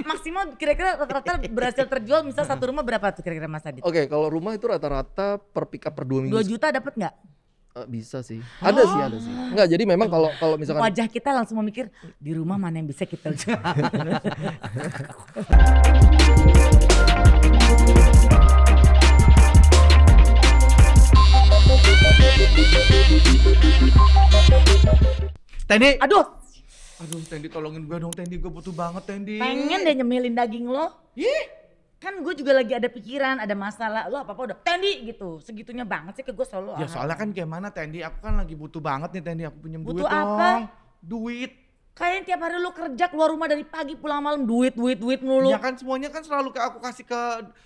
Maksimal kira-kira rata-rata berhasil terjual misal satu rumah berapa tuh kira-kira Mas Adit? Oke, kalau rumah itu rata-rata per pick up per 2 minggu. 2 juta dapat nggak? Bisa sih. Ada sih. Enggak, jadi memang kalau misalkan Wajah kita langsung memikir di rumah mana yang bisa kita jual. Tendi, Aduh, Tendi tolongin gue dong Tendi, gue butuh banget Tendi. pengen deh nyemilin daging lo. Ih, Kan gue juga lagi ada pikiran, ada masalah. Lo apa-apa udah Tendi gitu. Segitunya banget sih ke gue selalu. ya soalnya kan gimana Tendi, aku kan lagi butuh banget nih Tendi, aku pinjam Butuh duit apa? dong. Duit. Kayaknya tiap hari lo kerja keluar rumah dari pagi pulang malam duit mulu. Ya kan semuanya kan selalu aku kasih ke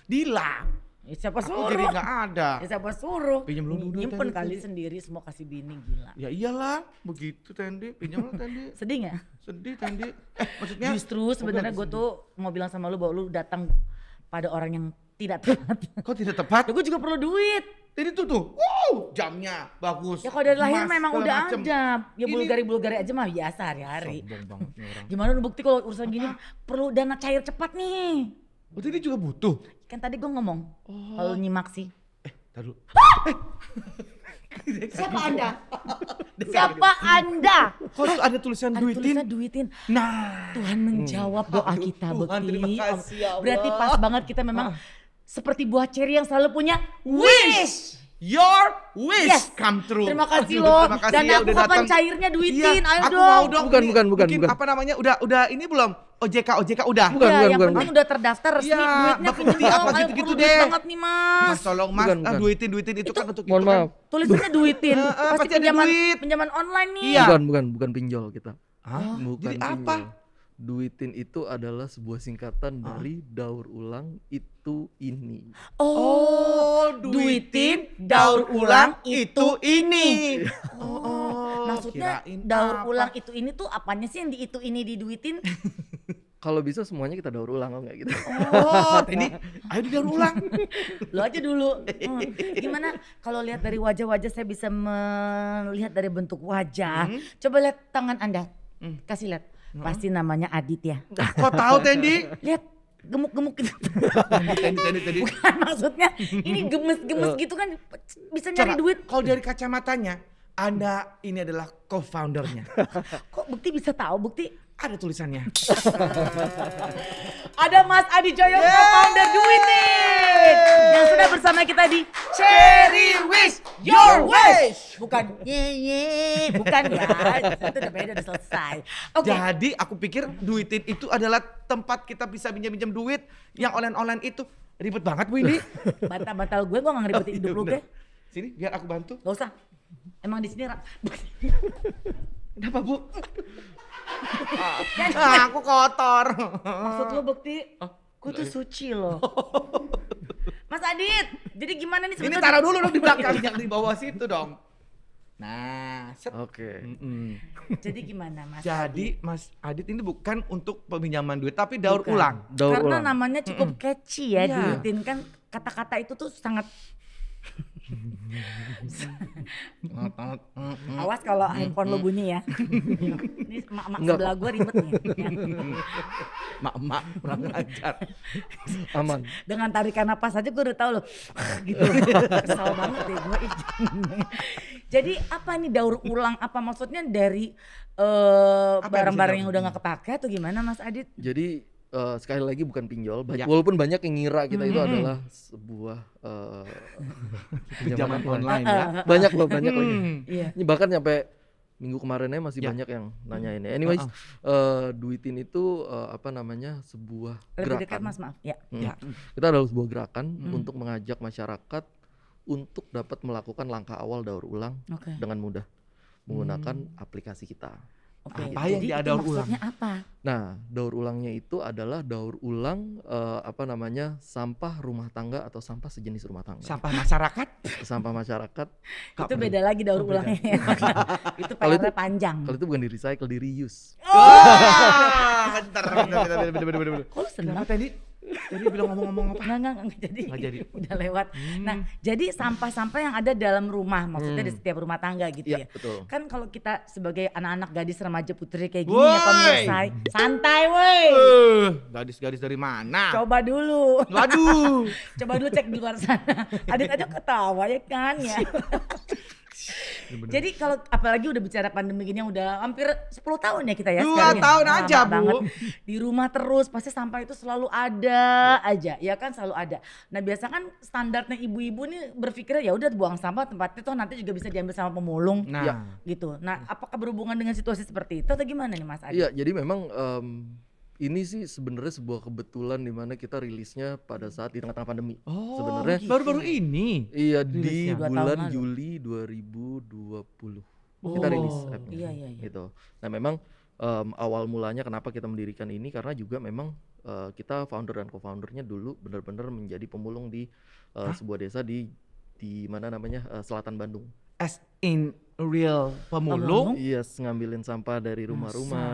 Dila. Ya, siapa Aku suruh? jadi gak ada. Ya, siapa suruh? Pinjam lu dulu, Nyimpen Tendi, kali Tendi. sendiri semua kasih bini gila. Ya iyalah, begitu Tendi, pinjam lah Tendi. Sedih gak? Sedih Tendi. Maksudnya Justru sebenarnya gue tuh mau bilang sama lu bahwa lu datang pada orang yang tidak tepat. kok tidak tepat? Ya gue juga perlu duit. Tendi tuh, wow, jamnya bagus. Ya kalau dari lahir Emas, memang segala udah macem. ada. Ya Ini- Bulgari aja mah biasa hari-hari. Sombong banget nih orang. Gimana lu bukti kalau urusan gini perlu dana cair cepat nih. Oh Tendi juga butuh? Kan tadi gue ngomong kalau nyimak sih. Taruh. Siapa Anda? Siapa Anda? Kok ada tulisan Ada duitin? tulisan duitin. Nah, Tuhan menjawab doa kita Tuhan, Bekti. terima kasih, ya Allah. Berarti pas banget kita memang seperti buah ceri yang selalu punya wish. your wish Yes. come true. Terima kasih Aduh, loh. terima kasih Dan ya aku udah kapan datang. cairnya duitin? Iya, Ayo aku dong. mau dong. Bukan, Ini bukan. mungkin apa namanya? Udah ini belum? OJK udah. Bukan, Ya, yang bukan. penting udah terdaftar resmi Iya, duitnya Bapak pinjem Bekti dong. apa Ayo gitu-gitu perlu duit deh. banget nih Mas. Mas tolong Mas, Bukan. duitin itu kan untuk Mohon itu kan. maaf. Tulisannya duitin. Pasti pasti ada pinjaman duit. pinjaman online nih. Iya. Bukan pinjol kita. Hah? Bukan Jadi pinjol. apa? Duitin itu adalah sebuah singkatan dari daur ulang itu ini. Oh, duitin, daur ulang itu ini. Oh, Maksudnya kirain daur apa? ulang itu ini tuh apanya sih yang di itu ini diduitin? Kalau bisa semuanya kita daur ulang, enggak gitu. Oh, ini ayo di daur ulang. Lo aja dulu. Gimana kalau lihat dari wajah-wajah saya bisa melihat dari bentuk wajah. Coba lihat tangan Anda. Kasih lihat. Pasti namanya Adit ya. Kok tahu Tendi? Lihat gemuk-gemuk gitu. Tendi. Bukan maksudnya ini gemes-gemes gitu kan bisa nyari Coba, duit. kalau dari kacamatanya, Anda ini adalah co-foundernya. Kok Bukti bisa tahu Bukti? Ada tulisannya. Ada Mas Adi Joyo, co-founder Duitin yang sudah bersama kita di Cherry Wish Your Wish. Bukan ye, bukan ya. Itu udah beda, udah selesai. Oke. Jadi aku pikir duitin itu adalah tempat kita bisa pinjam-pinjam duit. Yang online-online itu ribet banget Bu ini. Batal gue gak ngeribetin hidup lu gue. Sini biar aku bantu. Gak usah. Emang di sini Kenapa Bu? Aku kotor. maksud lu Bukti? Gue tuh suci loh. Mas Adit, jadi gimana nih Ini sebetulnya? taruh dulu dong di belakang, jangan di bawah situ dong. Nah, set. Oke. Jadi gimana Mas? Jadi Mas Adit ini bukan untuk peminjaman duit tapi daur Bukan. ulang. Daur Karena ulang. namanya cukup catchy ya, Iya. Duitin kan kata-kata itu tuh sangat awas kalau handphone lo bunyi ya. Ini emak-emak Enggak. sebelah gue ribet nih. Mak-mak kurang ajar. Aman. Dengan tarikan napas aja gue udah tahu loh. Gitu. Kesal banget deh gue. Jadi apa nih daur ulang? Apa maksudnya dari Apa yang barang-barang bisa yang udah gak kepake atau gimana Mas Adit? Jadi sekali lagi bukan pinjol, Ya. walaupun banyak yang ngira kita itu adalah sebuah Pinjaman pinjaman online ya. Banyak loh, banyak lagi. Iya. Ini bahkan sampai minggu kemarinnya masih Ya. banyak yang nanyain ya. Anyways, duitin itu apa namanya sebuah Lebih dekat gerakan. Mas, maaf. Ya. Ya. Kita adalah sebuah gerakan untuk mengajak masyarakat untuk dapat melakukan langkah awal daur ulang Oke. dengan mudah menggunakan aplikasi kita. Oke. Apa yang Jadi dia itu daur ulang? maksudnya apa? Nah, daur ulangnya itu adalah daur ulang apa namanya sampah rumah tangga atau sampah sejenis rumah tangga. Sampah masyarakat. Sampah masyarakat. Itu beda lagi daur ulangnya. Itu Kalau PR-nya itu- panjang. Kalau itu bukan di recycle, di reuse. Bentar. Kok lu seneng? Kenapa tadi? Jadi bilang ngomong-ngomong apa? Enggak jadi. Nggak jadi. Udah lewat. Nah, jadi sampah-sampah yang ada dalam rumah, maksudnya di setiap rumah tangga gitu Iya, ya. betul. Kan kalau kita sebagai anak-anak gadis remaja putri kayak gini ya pemirsa, santai woi. Gadis-gadis dari mana? Coba dulu. Waduh. Coba dulu cek di luar sana. Adit aja ketawa ya kan ya. Jadi kalau apalagi udah bicara pandemi gini yang udah hampir 10 tahun ya kita ya 2 sekarang ya. tahun Lama aja, Bu. banget. Di rumah terus pasti sampah itu selalu ada aja, ya kan selalu ada. Nah biasa kan standarnya ibu-ibu nih berpikir ya udah buang sampah tempatnya tuh nanti juga bisa diambil sama pemulung. Nah, Gitu. Nah apakah berhubungan dengan situasi seperti itu atau gimana nih Mas Adi? Iya, jadi memang ini sih sebenarnya sebuah kebetulan di mana kita rilisnya pada saat di tengah-tengah pandemi. Sebenarnya baru-baru ini. iya di rilisnya. 2 tahun bulan lalu. Juli 2020 kita rilis app-nya. Iya. Gitu. Nah memang awal mulanya kenapa kita mendirikan ini karena juga memang kita founder dan co-foundernya dulu benar-benar menjadi pemulung di sebuah desa di mana namanya selatan Bandung. As in real pemulung. Yes, ngambilin sampah dari rumah-rumah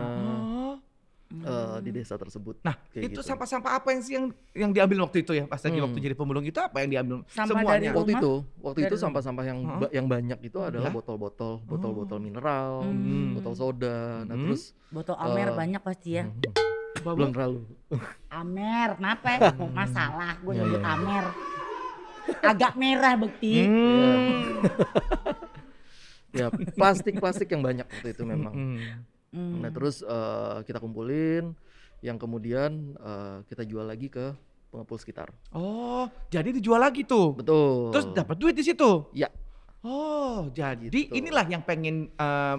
Oh. di desa tersebut. Nah, Kayak itu gitu. sampah-sampah apa yang sih yang diambil waktu itu ya? Pas lagi waktu jadi pemulung itu apa yang diambil? Sampah Semuanya. dari Waktu rumah? itu Dari rumah. sampah-sampah yang banyak itu adalah Ya? botol-botol mineral, botol soda. Nah, terus Botol Amer banyak pasti ya. belum terlalu. Amer, kenapa ya? Masalah gue nyebut Amer. Agak merah bukti. Ya, plastik yang banyak waktu itu memang. Hmm. Nah, terus kita kumpulin yang kemudian kita jual lagi ke pengepul sekitar. Oh, jadi dijual lagi tuh. Betul. Terus dapat duit di situ. Ya, Oh, jadi Gitu. inilah yang pengen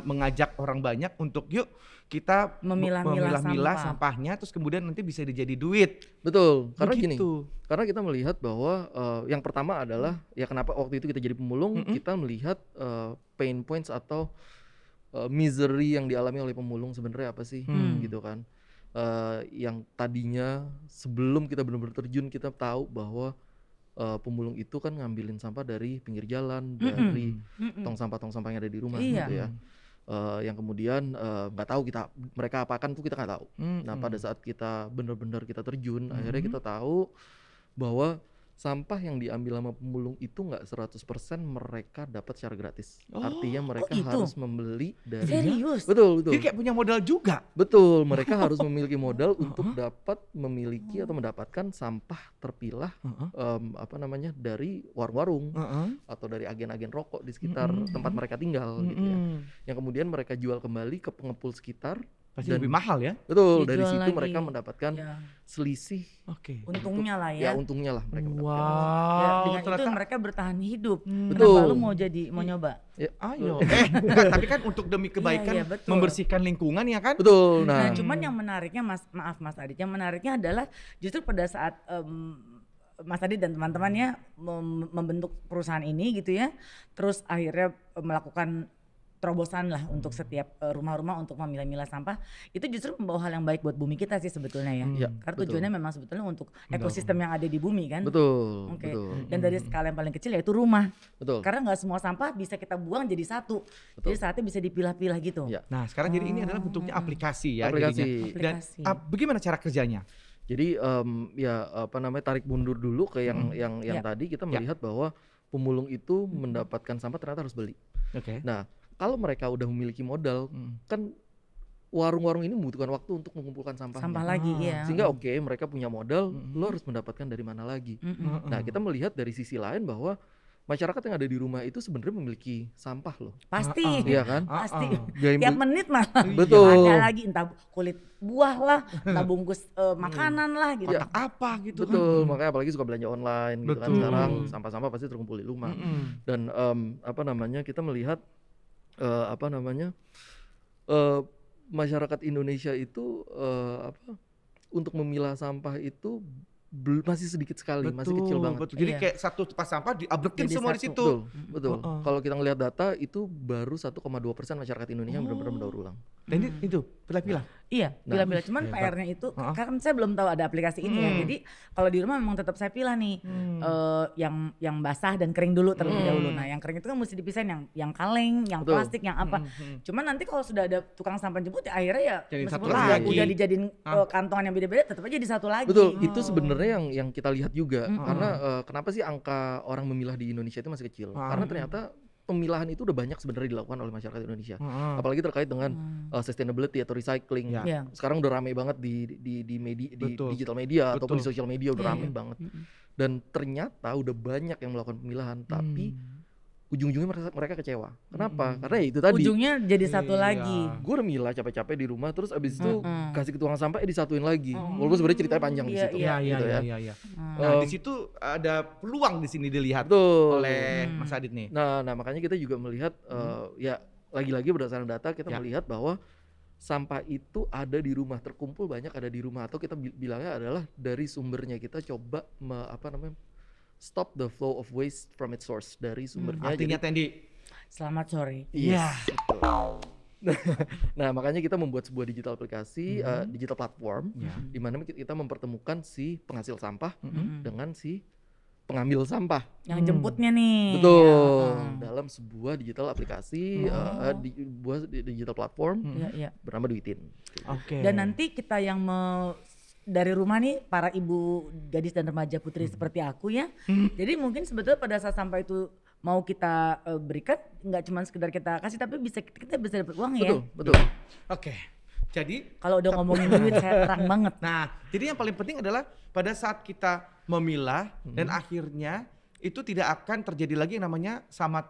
mengajak orang banyak untuk yuk kita Memilah-milah sampah. sampahnya terus kemudian nanti bisa dijadi duit. betul. Karena gini, Begitu. karena kita melihat bahwa yang pertama adalah ya kenapa waktu itu kita jadi pemulung, kita melihat pain points atau misery yang dialami oleh pemulung sebenarnya apa sih, gitu kan. Yang tadinya sebelum kita benar-benar terjun kita tahu bahwa pemulung itu kan ngambilin sampah dari pinggir jalan, dari tong sampah yang ada di rumah Iya. gitu ya. Yang kemudian nggak tahu mereka apakan tuh kita nggak tahu. Nah pada saat kita benar-benar kita terjun, akhirnya kita tahu bahwa sampah yang diambil sama pemulung itu nggak 100% mereka dapat secara gratis. Artinya mereka gitu? harus membeli dari Serius? betul. Dia kayak punya modal juga. Betul, mereka harus memiliki modal untuk dapat memiliki atau mendapatkan sampah terpilah dari warung-warung atau dari agen-agen rokok di sekitar tempat mereka tinggal gitu ya. Yang kemudian mereka jual kembali ke pengepul sekitar. Pasti lebih mahal ya. Betul, dari Dijual situ lagi. mereka mendapatkan Ya. selisih. Oke. Untungnya lah Ya ya. untungnya lah mereka mendapatkan. Ya, Wow, dengan itu ternyata mereka bertahan hidup. Betul. Kenapa lu mau nyoba? Ya, ayo. Enggak, tapi kan untuk demi kebaikan Iya, betul. membersihkan lingkungan ya kan? betul. Nah, Nah, cuman yang menariknya Mas Adit, yang menariknya adalah justru pada saat Mas Adit dan teman-temannya membentuk perusahaan ini gitu ya, terus akhirnya melakukan terobosan lah untuk setiap rumah-rumah untuk memilah-milah sampah, itu justru membawa hal yang baik buat bumi kita sih sebetulnya ya. Iya, Karena betul. tujuannya memang sebetulnya untuk ekosistem yang ada di bumi kan. betul, Oke. betul. Dan dari skala yang paling kecil yaitu rumah. Betul. Karena nggak semua sampah bisa kita buang jadi satu. Betul. Jadi saatnya bisa dipilah-pilah gitu. Ya. Nah, sekarang jadi ini adalah bentuknya aplikasi ya Aplikasi. jadinya. Dan Aplikasi. bagaimana cara kerjanya? Jadi tarik mundur dulu ke yang Ya. tadi kita melihat bahwa pemulung itu mendapatkan sampah ternyata harus beli. Oke. Nah, kalau mereka udah memiliki modal, kan warung-warung ini membutuhkan waktu untuk mengumpulkan sampahnya. Sampah lagi ya. Sehingga mereka punya modal, lo harus mendapatkan dari mana lagi. Nah, kita melihat dari sisi lain bahwa masyarakat yang ada di rumah itu sebenarnya memiliki sampah loh. Pasti. Iya kan? Pasti. Gaya Tiap beli- menit malah. Betul. Ada lagi entah kulit buah lah, entah bungkus makanan lah gitu. Kotak apa gitu Betul, makanya apalagi suka belanja online gitu kan Betul. sekarang sampah-sampah pasti terkumpul di rumah. Dan kita melihat masyarakat Indonesia itu untuk memilah sampah itu masih sedikit sekali, masih kecil banget. Betul. Jadi Iya. kayak satu tempat sampah diabrekin Jadi semua di satu. situ. Betul. Kalau kita ngelihat data itu baru 1,2% masyarakat Indonesia yang benar-benar mendaur ulang. Dan itu pilah-pilah. Iya, pilah-pilah. Cuman hebat. PR-nya itu kan saya belum tahu ada aplikasi ini ya. Jadi kalau di rumah memang tetap saya pilah nih yang basah dan kering dulu terlebih dahulu. Nah, yang kering itu kan mesti dipisahin yang kaleng, yang plastik, yang apa. Cuman nanti kalau sudah ada tukang sampah jemput ya akhirnya ya Jadi meskipun satu lagi. udah dijadiin kantongan yang beda-beda tetap aja di satu lagi. Betul, itu sebenarnya yang kita lihat juga. Karena kenapa sih angka orang memilah di Indonesia itu masih kecil? Karena ternyata pemilahan itu udah banyak sebenarnya dilakukan oleh masyarakat Indonesia. Apalagi terkait dengan sustainability atau recycling. Ya. Sekarang udah ramai banget di media, di Betul. digital media Betul. ataupun di sosial media udah ramai banget. Dan ternyata udah banyak yang melakukan pemilahan, tapi ujung-ujungnya mereka kecewa. Kenapa? Karena ya itu tadi. Ujungnya jadi Iya. satu lagi. Gue udah milah capek-capek di rumah, terus abis itu kasih ke tukang sampah disatuin lagi. Walaupun sebenarnya ceritanya panjang di Iya, situ. iya, gitu ya. Iya. Nah, di situ ada peluang di sini dilihat Betul. oleh Mas Adit nih. Nah makanya kita juga melihat ya lagi-lagi berdasarkan data kita melihat bahwa sampah itu ada di rumah, terkumpul banyak ada di rumah, atau kita bilangnya adalah dari sumbernya. Kita coba stop the flow of waste from its source, dari sumbernya. Artinya Tendi. Selamat sore. Iya. Gitu. Nah makanya kita membuat sebuah digital aplikasi, digital platform, di mana kita mempertemukan si penghasil sampah dengan si pengambil sampah. Yang jemputnya nih. Betul. Dalam sebuah digital aplikasi, sebuah digital platform Iya. bernama Duitin. Oke. Dan nanti kita yang dari rumah nih para ibu gadis dan remaja putri seperti aku ya. Jadi mungkin sebetulnya pada saat sampah itu mau kita berikan nggak cuma sekedar kita kasih, tapi kita bisa dapat uang ya. Betul. Oke. Jadi Kalau udah ngomongin duit saya terang banget. nah, jadi yang paling penting adalah pada saat kita memilah dan akhirnya itu tidak akan terjadi lagi yang namanya sama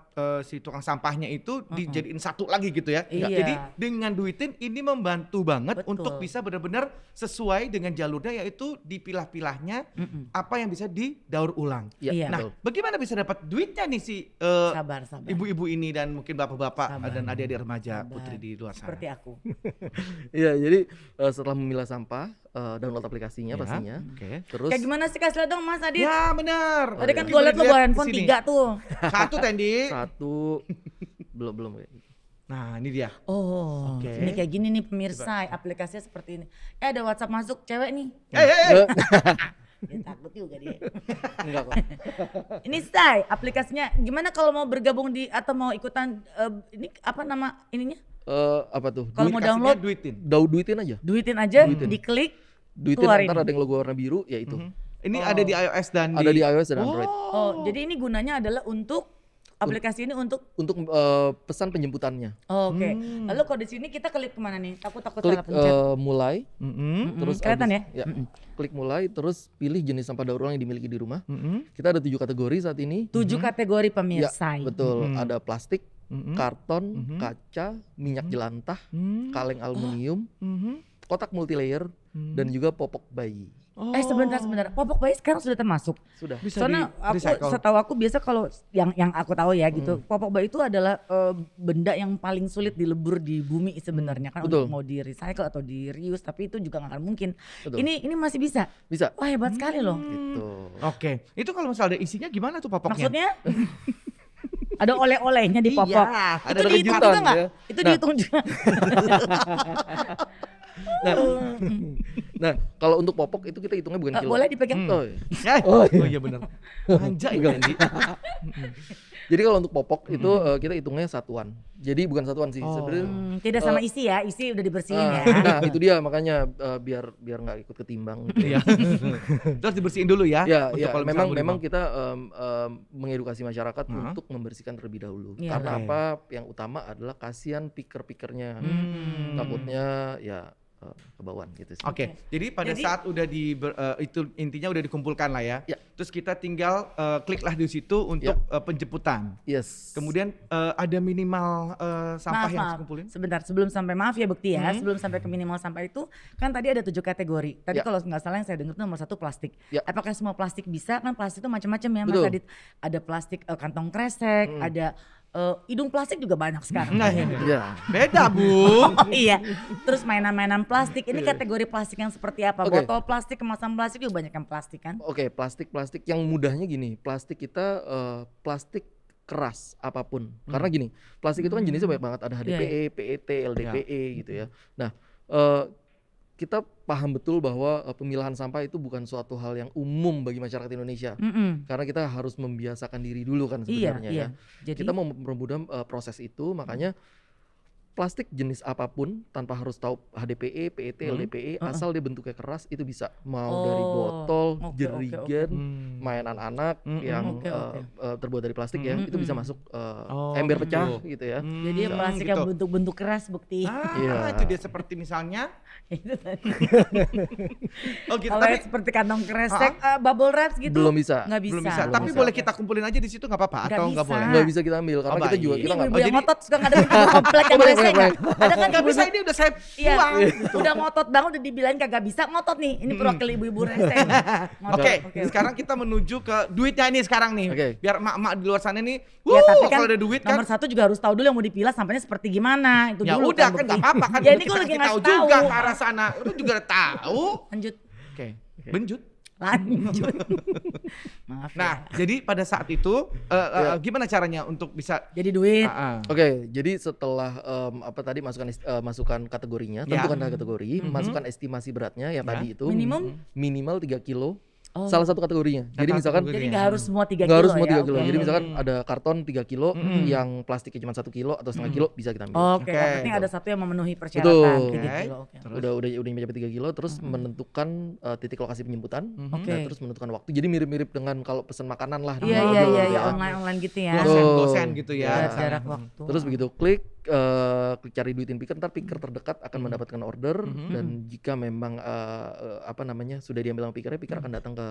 si tukang sampahnya itu dijadiin satu lagi gitu ya. Iya. Jadi dengan Duitin ini membantu banget Betul. untuk bisa benar-benar sesuai dengan jalurnya, yaitu dipilah-pilahnya apa yang bisa didaur ulang. Iya. Nah, bagaimana bisa dapat duitnya nih si Sabar. ibu-ibu ini dan mungkin bapak-bapak Sabar. dan adik-adik remaja Sabar. putri di luar sana? Seperti aku. Iya, jadi setelah memilah sampah, download aplikasinya Ya, pastinya. Oke. Terus Kayak gimana sih, kasih lihat dong Mas Adit. Ya benar. Tadi kan Mungkin gue liat lo boleh bawa dilihat handphone di sini. 3 tuh. Satu Tendi. satu belum. Nah ini dia. Oh, Oke. ini kayak gini nih pemirsa, aplikasinya seperti ini. Ada WhatsApp masuk cewek nih. Dia takut juga dia. Enggak kok. Ini Say, aplikasinya gimana kalau mau bergabung di atau mau ikutan ini apa nama ininya? Apa tuh? Kalau mau Aplikasinya download Duitin. Duitin aja. duitin aja, diklik. Duitin Keluarin. ntar ada yang logo warna biru, ya itu. Ini ada di iOS dan Ada di iOS dan Android. Oh, jadi ini gunanya adalah untuk aplikasi ini untuk Untuk pesan penjemputannya. oke. Lalu kalau di sini kita klik kemana nih? Takut Klik salah pencet. mulai, terus kelihatan abis- klik mulai, terus pilih jenis sampah daur ulang yang dimiliki di rumah. Kita ada 7 kategori saat ini. 7 kategori Ya, pemirsa. betul. Ada plastik, karton, kaca, minyak jelantah, kaleng aluminium, kotak multilayer, dan juga popok bayi. Sebentar. Popok bayi sekarang sudah termasuk. Sudah. Bisa Soalnya di-recycle. setahu aku biasa kalau yang aku tahu ya gitu, popok bayi itu adalah benda yang paling sulit dilebur di bumi sebenarnya kan, Betul. untuk mau di recycle atau di reuse, tapi itu juga nggak akan mungkin. Betul. Ini masih bisa. Bisa. Wah, hebat sekali loh. Gitu. Oke. Itu kalau misalnya ada isinya gimana tuh popoknya? Maksudnya ada oleh-olehnya di popok. Iya, Itu ada dihitung kejutan juga nggak? ya. Itu Nah. dihitung juga. Nah, kalau untuk popok itu kita hitungnya bukan kilo. Boleh dipegang. Oh, iya. Oh iya benar. Manja ya Tendi. Jadi kalau untuk popok itu kita hitungnya satuan. Jadi bukan satuan sih sebenarnya. Tidak sama isi ya, isi udah dibersihin ya. Nah, itu dia makanya biar nggak ikut ketimbang. Gitu. Iya. Terus dibersihin dulu ya. Ya, untuk ya. kalau misalnya Memang mau kita mengedukasi masyarakat untuk membersihkan terlebih dahulu. Iya. Karena Oke. apa? Yang utama adalah kasihan piker-pikernya. Takutnya ya kebauan gitu sih. Oke, jadi pada Jadi- saat udah itu intinya udah dikumpulkan lah ya. Ya. Terus kita tinggal kliklah di situ untuk penjemputan. Yes. Kemudian ada minimal sampah yang harus dikumpulin. Sebentar, sebelum sampai maaf ya Bekti ya, sebelum sampai ke minimal sampah itu kan tadi ada 7 kategori. Tadi Ya. kalau nggak salah yang saya dengar itu nomor 1 plastik. Ya. Apakah semua plastik bisa? Kan plastik itu macam-macam ya Mas Betul. Adit. Ada plastik kantong kresek, ada hidung plastik juga banyak sekarang. Nah, ini. Ya. Beda Bu. Iya. Terus mainan-mainan plastik. Ini kategori plastik yang seperti apa? Oke. Botol plastik, kemasan plastik juga banyak yang plastik kan? Oke, plastik yang mudahnya gini. Plastik kita plastik keras apapun. Karena gini, plastik itu kan jenisnya banyak banget, ada HDPE, PET, LDPE gitu ya. Nah, kita paham betul bahwa pemilahan sampah itu bukan suatu hal yang umum bagi masyarakat Indonesia. Karena kita harus membiasakan diri dulu kan sebenarnya ya. Jadi Kita mau mempermudah proses itu, makanya plastik jenis apapun tanpa harus tahu HDPE, PET, LDPE, asal dia bentuknya keras itu bisa. Mau dari botol, jerigen, mainan anak yang terbuat dari plastik ya, itu bisa masuk ember pecah gitu ya. jadi plastik yang bentuk-bentuk keras bukti. Itu dia seperti misalnya Itu tadi. oh gitu, Kalau tapi yang seperti kantong kresek, bubble wraps gitu. Belum bisa. Nggak bisa. belum bisa. Belum Tapi bisa. boleh kita kumpulin aja di situ nggak apa-apa Nggak atau nggak bisa. boleh? Nggak bisa kita ambil karena kita juga baik. kita Ini nggak ibu yang jadi- ngotot suka nggak ada di komplek yang Boleh, rese boleh, nggak? Ada kan Nggak ibu bisa, ini udah saya Iya, buang. udah ngotot banget udah dibilangin kagak bisa ngotot nih. Ini perwakilan ibu-ibu rese. Ngotot. Oke, sekarang kita menuju ke duitnya ini sekarang nih. Oke. Biar emak-emak di luar sana nih, Ya tapi kan kalau ada duit kan. nomor satu juga harus tahu dulu yang mau dipilah sampahnya seperti gimana. Itu Ya dulu udah kan bukti. nggak apa-apa kan. Ya ini kita gue lagi kasih tahu ngasih tahu. juga ke arah sana. Lu juga udah tahu. Lanjut. Oke. Benjut. Lanjut. Maaf Nah, ya. jadi pada saat itu gimana caranya untuk bisa Jadi duit. Oke, jadi setelah apa tadi masukkan kategorinya, Ya. tentukan kategori, masukkan estimasi beratnya yang Ya. tadi itu Minimum? minimal 3 kilo. Oh. Salah satu kategorinya. Jadi Satu misalkan kategori. Jadi nggak harus semua 3 kilo nggak harus semua ya. 3 kilo. Oke. Jadi misalkan ada karton 3 kilo yang plastiknya cuma 1 kilo atau setengah kilo bisa kita ambil. Oke, Oke. yang penting ada satu yang memenuhi persyaratan. Betul. 3 kilo. Oke. Udah mencapai 3 kilo terus menentukan titik lokasi penjemputan. Oke. Nah, terus menentukan waktu. Jadi mirip-mirip dengan kalau pesan makanan lah di Iya mobil iya gitu iya ya. online gitu ya. Betul. Gosen gitu ya. Ada misalnya. jarak waktu. Terus begitu klik cari duitin picker, ntar picker terdekat akan mendapatkan order dan jika memang apa namanya sudah diambil sama pickernya, picker akan datang ke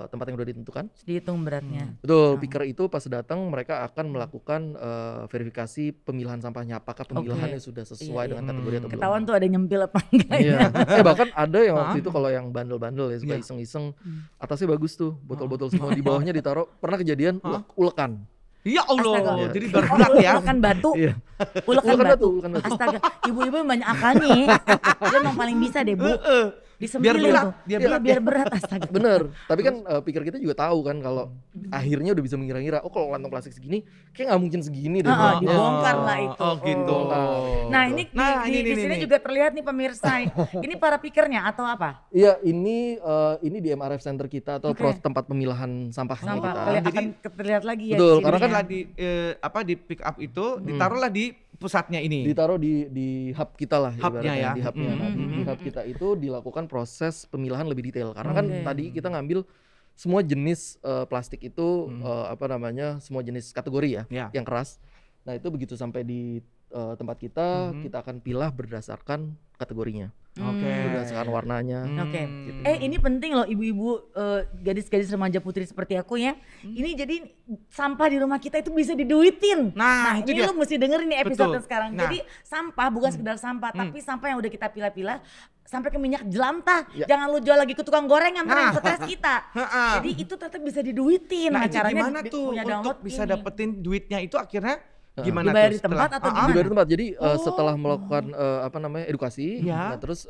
tempat yang sudah ditentukan. Dihitung beratnya. Betul, picker itu pas datang mereka akan melakukan verifikasi pemilahan sampahnya, apakah pemilahannya sudah sesuai Iya, dengan kategori atau belum. Ketahuan tuh ada nyempil apa enggak Iya. ya. Bahkan ada yang waktu itu kalau yang bandel-bandel ya suka Iya. iseng-iseng, atasnya bagus tuh, botol-botol semua di bawahnya ditaruh. Pernah kejadian ulekan. Ya Allah, Astaga. jadi Oh, berat ya. ulekan batu. Iya. Ulekan Ulekan batu. batu. Astaga, ibu-ibu yang banyak akalnya. Dia emang paling bisa deh, Bu. Disempilin berat, tuh. biar Iya, berat biar berat astaga. Bener, tapi kan pikir kita juga tahu kan kalau akhirnya udah bisa mengira-ngira, oh kalau kantong plastik segini, kayak nggak mungkin segini deh. beratnya. Dibongkar lah itu. Oh gitu. Nah, ini Nah, di sini juga terlihat nih pemirsa. Ini para pikernya atau apa? Iya, ini di MRF Center kita atau tempat pemilahan sampahnya Sampah kita. akan terlihat lagi ya. Betul, di karena sini kan ya. di pick up itu ditaruhlah di pusatnya ini. Ditaruh di hub kita lah, Hubnya ibaratnya, ya. di hubnya. Nah, di hub kita itu dilakukan proses pemilahan lebih detail karena kan tadi kita ngambil semua jenis plastik itu apa namanya, semua jenis kategori ya, yang keras. Nah, itu begitu sampai di tempat kita akan pilah berdasarkan kategorinya. Oke. Berdasarkan warnanya. Oke. Ini penting loh ibu-ibu gadis-gadis remaja putri seperti aku ya. Ini jadi sampah di rumah kita itu bisa diduitin. Nah, itu ini dia. lu mesti dengerin nih episode Betul. sekarang. Nah. Jadi sampah bukan sekedar sampah, tapi sampah yang udah kita pilah-pilah sampai ke minyak jelantah. Ya. Jangan lu jual lagi ke tukang goreng yang Nah. stres kita. Jadi itu tetap bisa diduitin. Nah, caranya gimana tuh punya untuk download bisa ini. dapetin duitnya itu akhirnya gimana Dibayar tuh di tempat atau gimana? Dibayar di tempat. Jadi setelah melakukan apa namanya edukasi, Ya. nah terus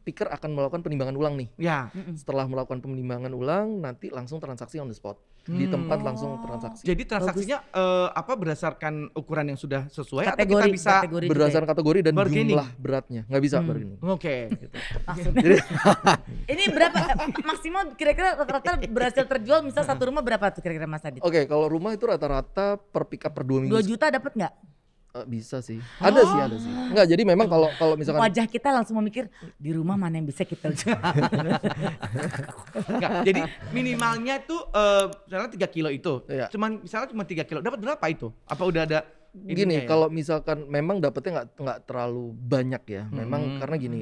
picker akan melakukan penimbangan ulang nih. Ya. Setelah melakukan penimbangan ulang, nanti langsung transaksi on the spot. Di tempat langsung transaksi. Jadi transaksinya berdasarkan ukuran yang sudah sesuai atau Kategori, kita bisa kategori Berdasarkan kategori dan bargaining. jumlah beratnya. Nggak bisa bargaining. Oke. Maksudnya, ini berapa maksimal kira-kira rata-rata berhasil terjual misal satu rumah berapa tuh kira-kira Mas Adit? Oke, kalau rumah itu rata-rata per pick up per 2 minggu. 2 juta dapat nggak? Bisa sih. Ada sih. Enggak, jadi memang kalau misalkan Wajah kita langsung memikir di rumah mana yang bisa kita jual. Enggak, jadi minimalnya tuh misalnya 3 kilo itu. Iya. Misalnya cuma 3 kilo. Dapat berapa itu? Apa udah ada gini, ininya ya? kalau misalkan memang dapetnya nggak terlalu banyak ya. Memang karena gini,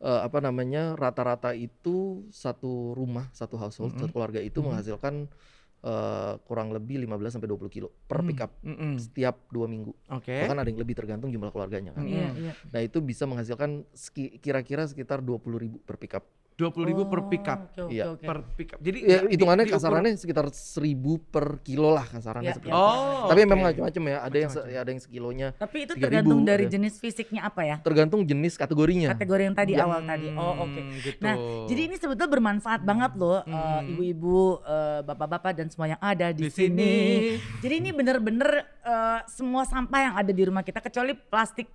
apa namanya, rata-rata itu satu rumah, satu household, satu keluarga itu menghasilkan kurang lebih 15 sampai 20 kilo per pick up setiap 2 minggu. Oke. Bahkan ada yang lebih tergantung jumlah keluarganya kan. Iya. Nah, itu bisa menghasilkan kira-kira sekitar 20.000 per pick up. 20.000 per pickup. Iya. Per pickup. Jadi Ya, di- hitungannya diukur- kasarannya sekitar 1.000 per kilo lah kasarannya Ya, seperti ya. itu. Oh. Tapi oke. memang macam-macam ya. Ada yang sekilonya. Tapi itu 3.000 tergantung dari ada. jenis fisiknya apa ya? Tergantung jenis kategorinya. Kategori yang tadi Ya. awal tadi. Oh, oke. Gitu. Nah, jadi ini sebetulnya bermanfaat banget loh, ibu-ibu, bapak-bapak dan semua yang ada di Di sini. Jadi ini bener-bener semua sampah yang ada di rumah kita kecuali plastik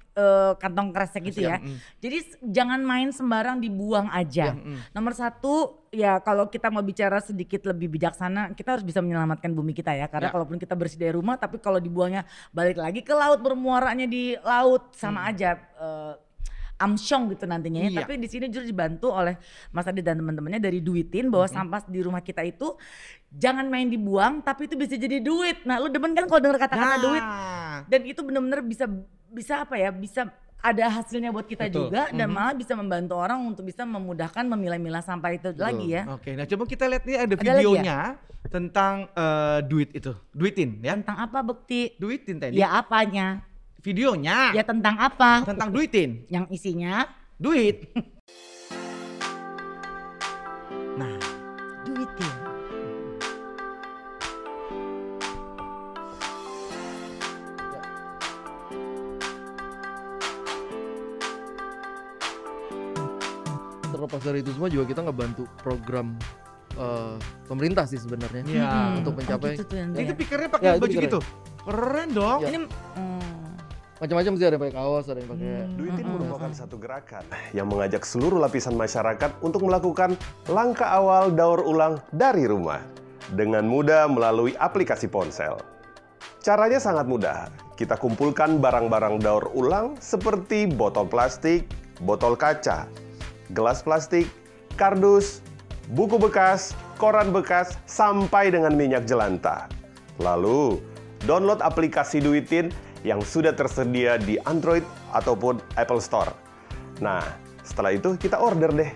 kantong kresek gitu ya. Jadi jangan main sembarang dibuang aja. Nomor satu ya kalau kita mau bicara sedikit lebih bijaksana, kita harus bisa menyelamatkan bumi kita ya. Karena Ya. kalaupun kita bersih dari rumah, tapi kalau dibuangnya balik lagi ke laut, bermuaranya di laut sama aja. Amsyong gitu nantinya ya. Iya. Tapi di sini justru dibantu oleh Mas Adi dan teman-temannya dari Duitin bahwa sampah di rumah kita itu jangan main dibuang tapi itu bisa jadi duit. Nah, lu demen kan kalau dengar kata-kata duit? Dan itu benar-benar bisa apa ya? Bisa ada hasilnya buat kita Betul. juga dan malah bisa membantu orang untuk bisa memudahkan memilah-milah sampah itu lagi ya. Oke, nah coba kita lihat nih ada Ada lagi videonya tentang duit itu. Duitin ya. Tentang apa Bekti? Duitin tadi. Ya apanya? Videonya Ya tentang apa? tentang duitin. Yang isinya Duit. Nah, Duitin. Terlepas dari itu semua juga kita ngebantu program pemerintah sih sebenarnya ya. untuk mencapai gitu tuh yang Itu dia. pikernya Ya, pakai itu baju pikernya. gitu. Keren dong. Ya. Ini macam-macam sih, ada yang pakai kaos, ada yang pakai Duitin merupakan satu gerakan yang mengajak seluruh lapisan masyarakat untuk melakukan langkah awal daur ulang dari rumah dengan mudah melalui aplikasi ponsel. Caranya sangat mudah. Kita kumpulkan barang-barang daur ulang seperti botol plastik, botol kaca, gelas plastik, kardus, buku bekas, koran bekas, sampai dengan minyak jelantah. Lalu, download aplikasi Duitin yang sudah tersedia di Android ataupun Apple Store. Nah, setelah itu kita order deh.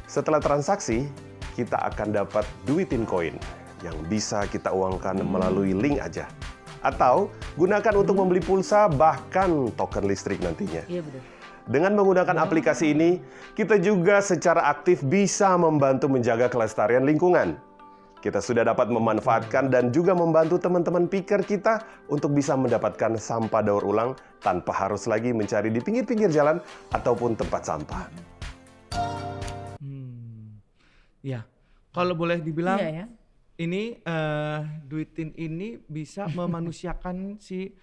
Setelah transaksi, kita akan dapat Duitin Coin yang bisa kita uangkan melalui link aja. Atau gunakan untuk membeli pulsa bahkan token listrik nantinya. iya betul. Dengan menggunakan aplikasi ini, kita juga secara aktif bisa membantu menjaga kelestarian lingkungan. Kita sudah dapat memanfaatkan dan juga membantu teman-teman picker kita untuk bisa mendapatkan sampah daur ulang tanpa harus lagi mencari di pinggir-pinggir jalan ataupun tempat sampah. Ya, kalau boleh dibilang Iya ya. ini Duitin ini bisa memanusiakan si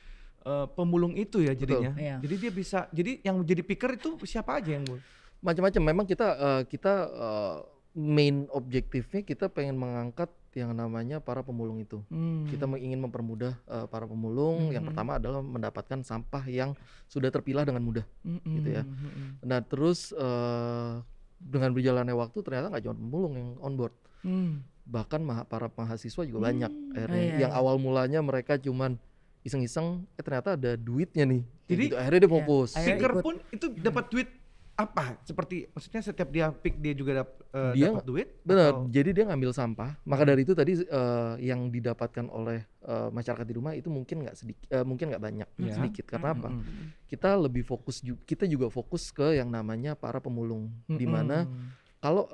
pemulung itu ya jadinya. Betul. Iya. Jadi dia bisa, jadi yang jadi picker itu siapa aja yang macam-macam. Memang kita main objektifnya kita pengen mengangkat yang namanya para pemulung itu. Kita ingin mempermudah para pemulung. Yang pertama adalah mendapatkan sampah yang sudah terpilah dengan mudah, gitu ya. Nah terus dengan berjalannya waktu ternyata nggak cuma pemulung yang on board, bahkan para mahasiswa juga banyak akhirnya. iya, Yang awal mulanya mereka cuman iseng-iseng, ternyata ada duitnya nih. Kayak Jadi, gitu. Akhirnya dia iya. fokus. Akhirnya picker ikut. pun itu dapat duit apa? Seperti maksudnya setiap dia pick dia juga Dia dapat duit? Benar, Atau- jadi dia ngambil sampah. Maka dari itu tadi yang didapatkan oleh masyarakat di rumah itu mungkin nggak sedikit, mungkin nggak banyak, Ya. sedikit. Karena apa? Kita lebih fokus, kita juga fokus ke yang namanya para pemulung, di mana kalau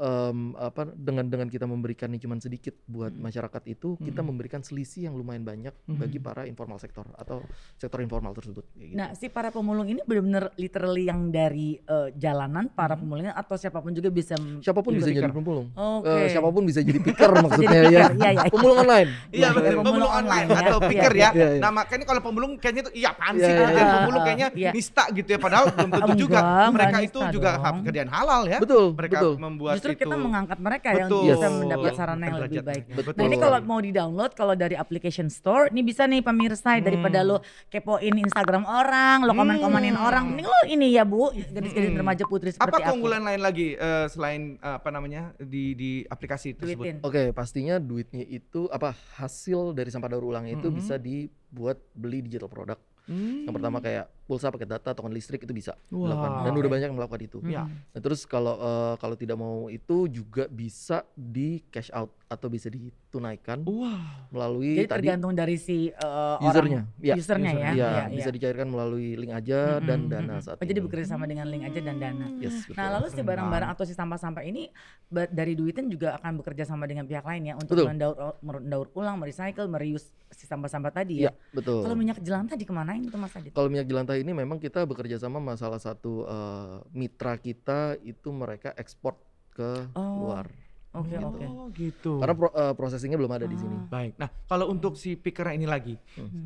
dengan kita memberikannya cuma sedikit buat masyarakat itu, kita memberikan selisih yang lumayan banyak bagi para informal sektor atau sektor informal tersebut. Kayak gitu. Nah, si para pemulung ini benar-benar literally yang dari jalanan para pemulungnya atau siapapun juga bisa Siapapun bisa picker. jadi pemulung. Oke. Siapapun bisa jadi picker maksudnya Jadi ya. picker, iya, iya. Pemulung online. Iya betul, pemulung pemulung online online ya. atau Iya, picker iya. ya. Iya, iya. Nah makanya kalau pemulung kayaknya tuh iya apaan Iya, sih iya, kerjaan iya. pemulung kayaknya Iya. nista gitu ya padahal belum tentu juga Enggak mereka itu nista juga dong. pekerjaan halal ya. Betul, Mereka betul. membuat Justru itu. kita mengangkat mereka yang Betul. bisa Yes. mendapat Yes. sarana yang lebih baik. Betul. Nah ini kalau mau di-download kalau dari application store, ini bisa nih pemirsa daripada lo kepoin Instagram orang, lo komen-komenin orang, mending lo ini ya Bu, gadis-gadis remaja putri Apa seperti aku. keunggulan lain lagi selain apa namanya di aplikasi tersebut? Duitin. Oke, pastinya duitnya itu hasil dari sampah daur ulang itu bisa dibuat beli digital produk. Yang pertama kayak pulsa pakai data, token listrik itu bisa dilakukan, dan udah banyak yang melakukan itu. Ya. Nah, terus kalau tidak mau itu juga bisa di cash out atau bisa tunaikan Wow. melalui Jadi tergantung dari si usernya. orang, usernya ya. Iya, Iya, bisa iya. dicairkan melalui link aja dan dana saat Oh, jadi ini. bekerja sama dengan link aja dan dana. Yes, betul. Nah, lalu si Keren barang-barang banget. atau si sampah-sampah ini dari Duitin juga akan bekerja sama dengan pihak lain ya untuk Betul. mendaur ulang, merecycle, mereuse si sampah-sampah tadi ya. Iya, betul. Kalau minyak jelantah dikemanain itu Mas Adit? Kalau minyak jelantah ini memang kita bekerja sama sama salah satu mitra kita, itu mereka ekspor ke luar. Oke, oke. Oh gitu. Karena processingnya belum ada di sini. Baik. Nah, kalau untuk si picker ini lagi,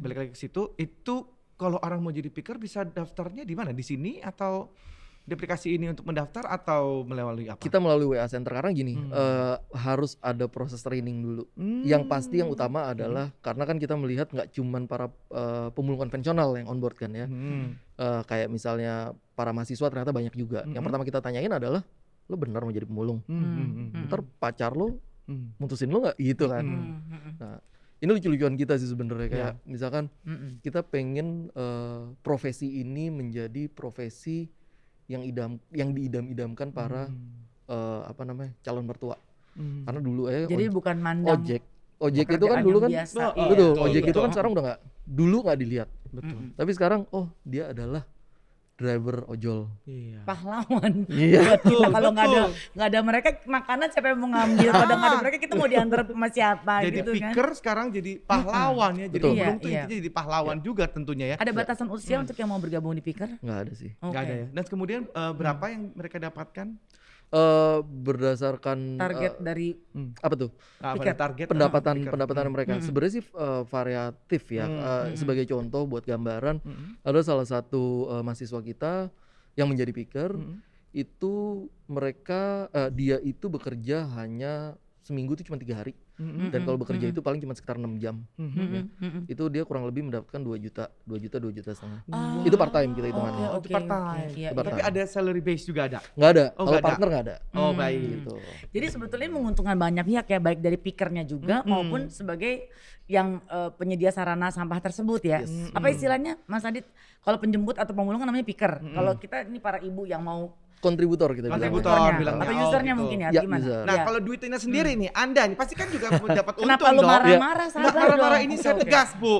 balik lagi ke situ, itu kalau orang mau jadi picker bisa daftarnya di mana? Di sini atau di aplikasi ini untuk mendaftar atau melalui apa? Kita melalui WA Center karena gini, harus ada proses training dulu. Yang pasti yang utama adalah karena kan kita melihat nggak cuman para pemulung konvensional yang on board kan ya. Kayak misalnya para mahasiswa ternyata banyak juga. Yang pertama kita tanyain adalah, lo benar mau jadi pemulung? Ntar pacar lo mutusin lo nggak gitu kan? Nah, ini lucu-lucuan kita sih sebenarnya, kayak misalkan kita pengen profesi ini menjadi profesi yang diidam-idamkan para calon mertua. Karena dulu Jadi bukan mandang ojek itu kan pekerjaan dulu yang kan biasa. betul, Iya, ojek betul. itu kan sekarang udah nggak dilihat. Betul. Tapi sekarang dia adalah driver ojol. Iya. pahlawan. Iya. Buat kita kalau nggak betul. ada mereka makanan siapa yang mau ngambil? Kalau nggak ada mereka kita mau diantar sama siapa Jadi gitu kan? picker sekarang jadi pahlawan ya. Jadi Betul. pemulung tuh Iya, intinya jadi pahlawan juga tentunya ya. Ada batasan usia untuk yang mau bergabung di picker? Nggak ada sih. Oke. Nggak ada ya. Dan kemudian berapa yang mereka dapatkan? Berdasarkan Target dari apa tuh? Apa Picker. target? Pendapatan mereka sebenarnya sih variatif ya. Sebagai contoh buat gambaran, ada salah satu mahasiswa kita yang menjadi picker, itu mereka dia itu bekerja hanya seminggu itu cuma 3 hari, dan kalau bekerja itu paling cuma sekitar 6 jam. Ya. Itu dia kurang lebih mendapatkan 2 juta setengah. Itu part time kita hitungannya. Oh, itu part time. Iya, Itu part Tapi time. ada salary base juga ada. Nggak ada. Oh, Kalau nggak ada. partner nggak ada. Oh baik. Gitu. Jadi sebetulnya menguntungkan banyak pihak ya, baik dari pickernya juga maupun sebagai yang penyedia sarana sampah tersebut ya. Apa istilahnya Mas Adit? Kalau penjemput atau pemulung kan namanya picker. Kalau kita ini para ibu yang mau Kontributor kita bilang. Kontributor kontributornya bilangnya. atau Oh, usernya gitu. mungkin ya, Ya, gimana? user. Nah Ya. kalau duitnya sendiri nih, Anda nih pasti kan juga dapat untung Kenapa lu dong. marah-marah? Sabar Nggak marah-marah dong. ini Oke, saya oke. tegas Bu.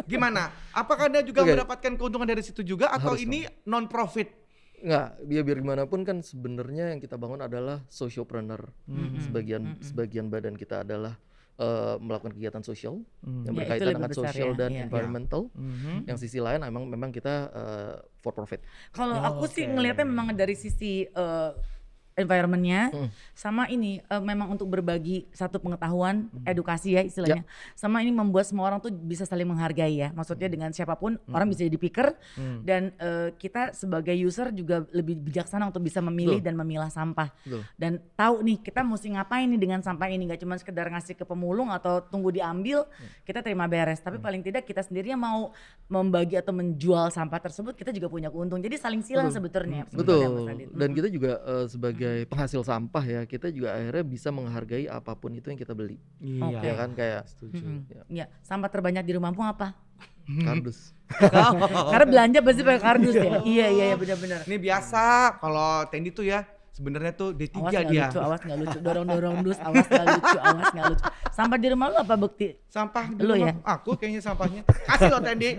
Gimana? Apakah Anda juga Oke. mendapatkan keuntungan dari situ juga atau Harus ini non profit? Nggak, biar gimana pun kan sebenarnya yang kita bangun adalah sociopreneur. Sebagian badan kita adalah melakukan kegiatan sosial yang Ya, itu berkaitan lebih dengan besar sosial ya, dan iya. environmental. Yang sisi lain memang kita for profit. Kalau aku sih ngelihatnya memang dari sisi environmentnya sama ini memang untuk berbagi satu pengetahuan edukasi ya istilahnya, sama ini membuat semua orang tuh bisa saling menghargai ya, maksudnya dengan siapapun orang bisa jadi picker dan kita sebagai user juga lebih bijaksana untuk bisa memilih dan memilah sampah. Betul. Dan tahu nih kita mesti ngapain nih dengan sampah ini, nggak cuma sekedar ngasih ke pemulung atau tunggu diambil kita terima beres, tapi paling tidak kita sendiri yang mau membagi atau menjual sampah tersebut kita juga punya keuntung, jadi saling silang sebetulnya. Betul. Mas Adit. Dan kita juga sebagai penghasil sampah ya, kita juga akhirnya bisa menghargai apapun itu yang kita beli. Iya. Ya kan, kayak Ya, sampah terbanyak di rumahmu apa? kardus. Karena belanja pasti pakai kardus ya. Iya benar-benar. Ini biasa kalau Tendi tuh ya sebenarnya tuh D3 Awas nggak dia. lucu, awas nggak lucu, dorong dus, awas nggak lucu. Sampah di rumah lu apa Bekti? Sampah di Lu rumah ya? aku kayaknya sampahnya. Kasih loh Tendi.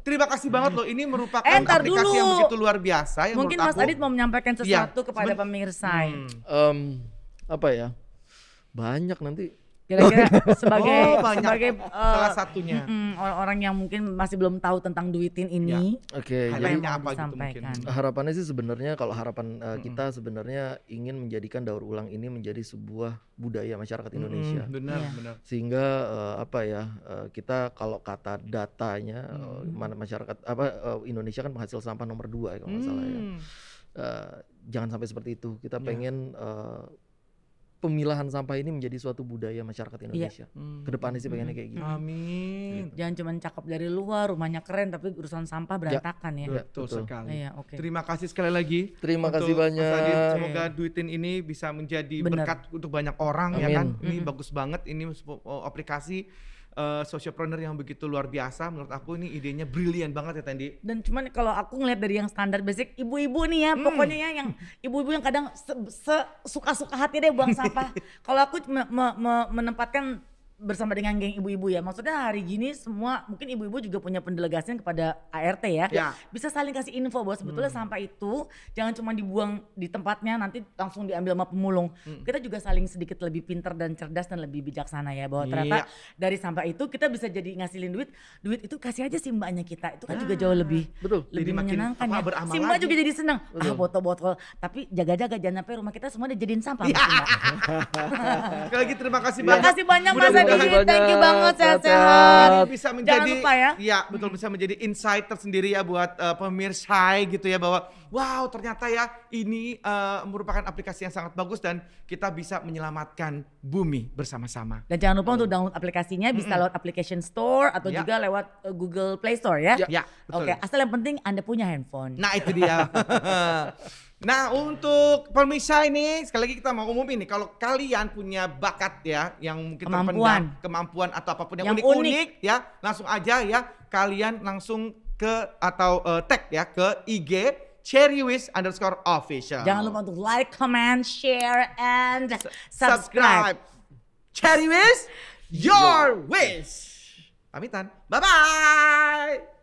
Terima kasih banget loh. Ini merupakan Ntar aplikasi dulu. yang begitu luar biasa yang Mungkin menurut Mas aku. Adit mau menyampaikan sesuatu kepada pemirsa. Apa ya? Banyak nanti. Kira-kira sebagai banyak. sebagai Salah satunya. orang-orang yang mungkin masih belum tahu tentang Duitin ini, Oke, apa jadi yang Highlightnya mau apa gitu disampaikan? mungkin? harapannya sih sebenarnya kalau harapan kita sebenarnya ingin menjadikan daur ulang ini menjadi sebuah budaya masyarakat Indonesia. Benar, Iya. benar. Sehingga kita kalau kata datanya masyarakat Indonesia kan penghasil sampah nomor 2 ya kalau nggak salah ya. Jangan sampai seperti itu. Kita pengen pemilahan sampah ini menjadi suatu budaya masyarakat Indonesia. Kedepannya sih pengennya kayak gitu. Amin. Jangan cuma cakep dari luar, rumahnya keren, tapi urusan sampah berantakan ya. Betul betul. sekali. Iya, oke. Terima kasih sekali lagi. Terima untuk kasih Mas banyak. Adit. Semoga Duitin ini bisa menjadi Bener. berkat untuk banyak orang ya Amin. kan. Ini bagus banget. Ini aplikasi sociopreneur yang begitu luar biasa. Menurut aku ini idenya brilian banget ya Tendi. Dan cuman kalau aku ngeliat dari yang standar basic, ibu-ibu nih ya, pokoknya ya yang ibu-ibu yang kadang suka-suka hati deh buang sampah. Kalau aku menempatkan bersama dengan geng ibu-ibu ya. Maksudnya hari gini semua mungkin ibu-ibu juga punya pendelegasian kepada ART ya. Ya. Bisa saling kasih info bahwa sebetulnya sampah itu jangan cuma dibuang di tempatnya nanti langsung diambil sama pemulung. Kita juga saling sedikit lebih pintar dan cerdas dan lebih bijaksana ya, bahwa ternyata dari sampah itu kita bisa jadi ngasilin duit. Duit itu kasih aja si mbaknya kita. Itu kan juga jauh lebih Jadi makin menyenangkan ya. beramal Si mbak lagi. juga jadi senang. Botol-botol. Tapi jaga-jaga jangan sampai rumah kita semua dijadiin sampah. Mas Mbak. Sekali lagi terima kasih Terima banyak. kasih banyak Mas Mudah-mudahan Adi. banyak. Thank you banget, Sehat-sehat. sehat-sehat. Ini bisa menjadi, Jangan lupa ya. Iya betul, bisa menjadi insight tersendiri ya buat pemirsa gitu ya, bahwa wow ternyata ya ini merupakan aplikasi yang sangat bagus dan kita bisa menyelamatkan bumi bersama-sama. Dan jangan lupa untuk download aplikasinya, bisa lewat application store atau Ya. juga lewat Google Play Store ya. Ya, betul. Oke, asal yang penting Anda punya handphone. Nah itu dia. Nah untuk pemirsa ini sekali lagi kita mau umumin nih, kalau kalian punya bakat ya yang mungkin terpendam, kemampuan atau apapun yang Yang unik-unik ya, langsung aja ya kalian langsung ke atau tag ya ke IG cherrywish_official. Jangan lupa untuk like, comment, share, and subscribe. Cherry Wish, your wish. Pamitan. Bye bye.